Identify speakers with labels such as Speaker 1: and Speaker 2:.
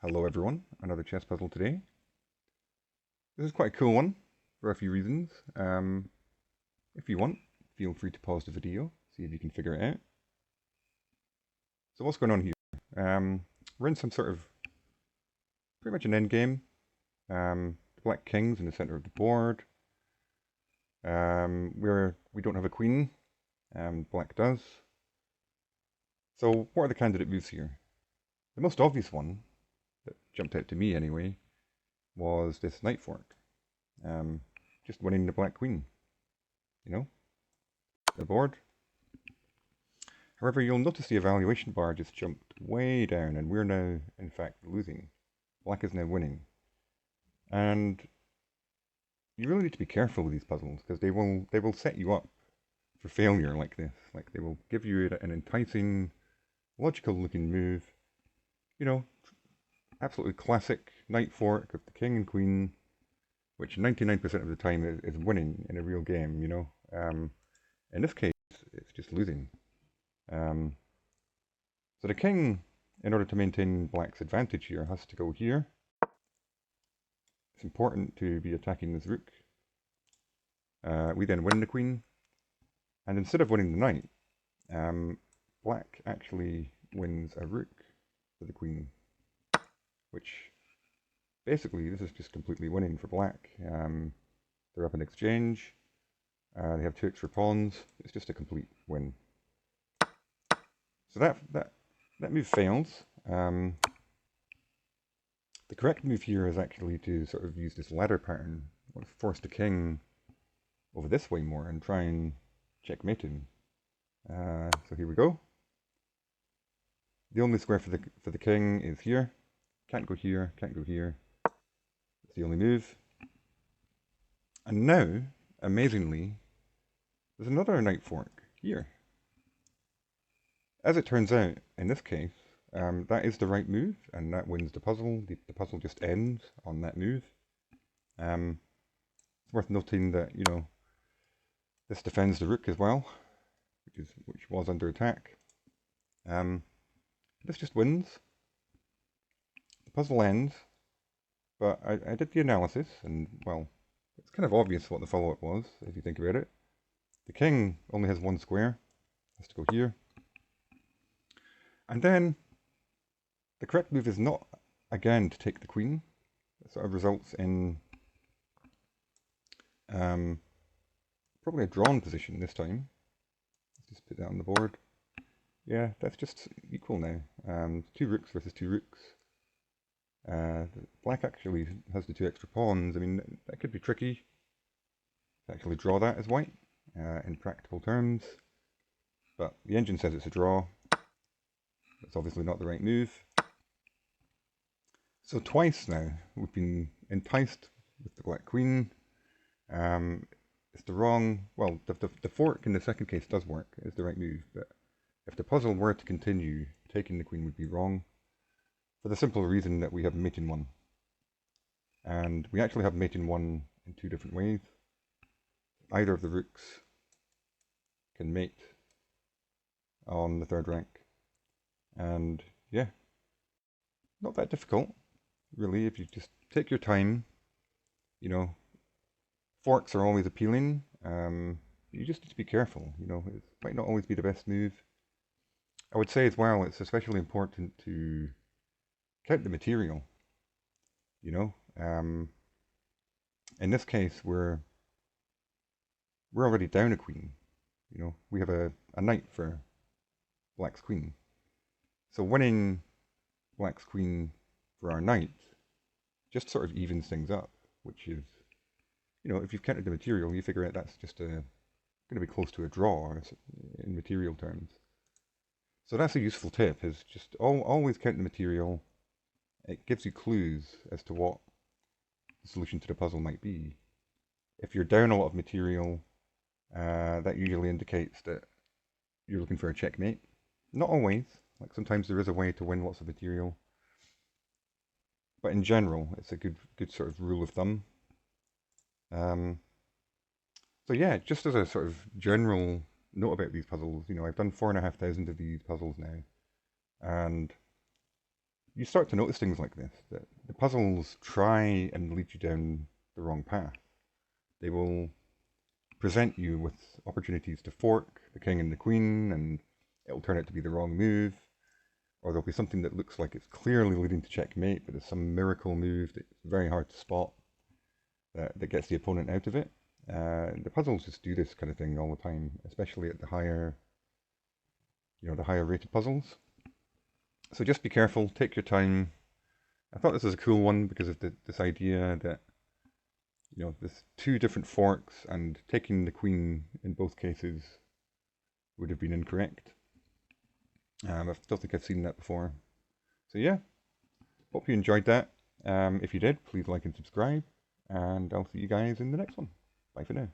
Speaker 1: Hello everyone, another chess puzzle today. This is quite a cool one for a few reasons. If you want, feel free to pause the video, see if you can figure it out. So what's going on here? We're in some sort of pretty much an endgame. The black king's in the center of the board. We don't have a queen. Black does. So what are the candidate moves here? The most obvious one that jumped out to me anyway was this knight fork. Just winning the black queen. You know, the board. However, you'll notice the evaluation bar just jumped way down, and we're now, in fact, losing. Black is now winning. And you really need to be careful with these puzzles, because they will set you up for failure like this. Like, they will give you an enticing, logical-looking move. You know, absolutely classic knight fork of the king and queen, which 99% of the time is winning in a real game, you know. In this case, it's just losing. So the king, in order to maintain black's advantage here, has to go here. It's important to be attacking this rook. We then win the queen. And instead of winning the knight, black actually wins a rook for the queen. Which, basically, this is just completely winning for black. They're up in exchange. They have 2 extra pawns. It's just a complete win. So that move fails. The correct move here is actually to sort of use this ladder pattern, force the king over this way more and try and checkmate him. So here we go. The only square for the king is here. Can't go here, can't go here. It's the only move. And now, amazingly, there's another knight fork here. As it turns out, in this case, that is the right move, and that wins the puzzle. The puzzle just ends on that move. It's worth noting that, you know, this defends the rook as well, which was under attack. This just wins. The puzzle ends, but I did the analysis, and, well, it's kind of obvious what the follow-up was, if you think about it. The king only has 1 square, has to go here. And then the correct move is not, again, to take the queen. It sort of results in probably a drawn position this time. Let's just put that on the board. Yeah, that's just equal now. 2 rooks versus 2 rooks. Black actually has the 2 extra pawns. I mean, that could be tricky to actually draw that as white in practical terms. But the engine says it's a draw. That's obviously not the right move. So twice now we've been enticed with the black queen. It's the wrong, well, the fork in the second case does work, is the right move, but if the puzzle were to continue, taking the queen would be wrong, for the simple reason that we have mate in 1. And we actually have mate in 1 in 2 different ways. Either of the rooks can mate on the 3rd rank. And yeah, not that difficult, really, if you just take your time. You know, forks are always appealing. You just need to be careful, you know, it might not always be the best move. I would say as well, it's especially important to count the material, you know. In this case, we're already down a queen, you know. We have a knight for black's queen. So winning black's queen for our knight just sort of evens things up, which is, you know, if you've counted the material, you figure out that's just going to be close to a draw in material terms. So that's a useful tip, is just always count the material. It gives you clues as to what the solution to the puzzle might be. If you're down a lot of material, that usually indicates that you're looking for a checkmate. Not always. Like, sometimes there is a way to win lots of material. But in general, it's a good sort of rule of thumb. So yeah, just as a sort of general note about these puzzles, you know, I've done 4,500 of these puzzles now. And you start to notice things like this, that the puzzles try and lead you down the wrong path. They will present you with opportunities to fork the king and the queen, and it'll turn out to be the wrong move, or there'll be something that looks like it's clearly leading to checkmate, but there's some miracle move that's very hard to spot that gets the opponent out of it. The puzzles just do this kind of thing all the time, especially at the higher, the higher rated puzzles. So just be careful, take your time. I thought this was a cool one because of this idea that, there's two different forks, and taking the queen in both cases would have been incorrect. I don't think I've seen that before. So yeah, hope you enjoyed that. If you did, please like and subscribe, and I'll see you guys in the next one. Bye for now.